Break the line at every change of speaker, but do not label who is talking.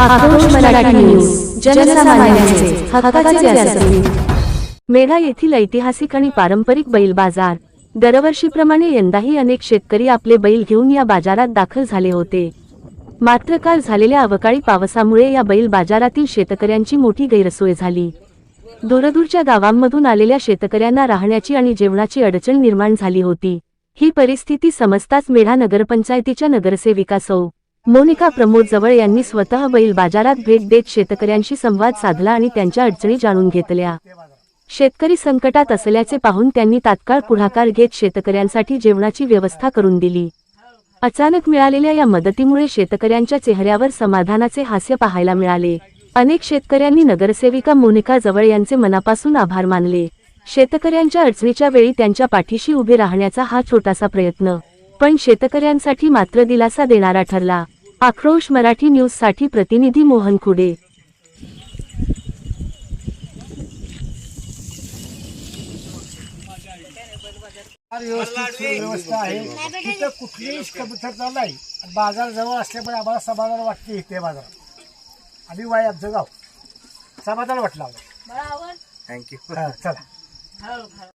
आक्रोश मराठी न्यूज, जनसामान्यांचे हक्काचे व्यासपीठ. मेढा येथील ऐतिहासिक आणि पारंपरिक बैल बाजार. दरवर्षीप्रमाणे यंदाही अनेक शेतकरी आपले बैल घेऊन या बाजारात दाखल झाले होते. मात्र काल झालेल्या अवकाळी पावसामुळे या बैल बाजारातील शेतकऱ्यांची मोठी गैरसोय झाली. दूरदूरच्या गावांमधून आलेल्या शेतकऱ्यांना राहण्याची आणि जेवणाची अडचण निर्माण झाली होती. ही परिस्थिती समजताच मेढा नगरपंचायतीच्या नगरसेविका सौ. मोनिका प्रमोद जवळ यांनी स्वतः बैल बाजारात भेट देत शेतकऱ्यांशी संवाद साधला आणि त्यांच्या अडचणी जाणून घेतल्या. शेतकरी संकटात असल्याचे पाहून त्यांनी तात्काळ पुढाकार घेत शेतकऱ्यांसाठी जेवणाची व्यवस्था करून दिली. अचानक मिळालेल्या या मदतीमुळे शेतकऱ्यांच्या चेहऱ्यावर समाधानाचे हास्य पाहायला मिळाले. अनेक शेतकऱ्यांनी नगरसेविका मोनिका जवळ यांचे मनापासून आभार मानले. शेतकऱ्यांच्या अडचणीच्या वेळी त्यांच्या पाठीशी उभे राहण्याचा हा छोटासा प्रयत्न पण शेतकऱ्यांसाठी मात्र दिलासा देणारा ठरला. आक्रोश मराठी न्यूज साठी प्रतिनिधी मोहन खुडे.
व्यवस्था आहे तिथं कुठलीही कबूतरता नाही. बाजार जवळ असल्यामुळे आम्हाला समाधान वाटते. इथे बाजार आम्ही वाय आमचं गाव समाधान वाटलं. थँक्यू. चला.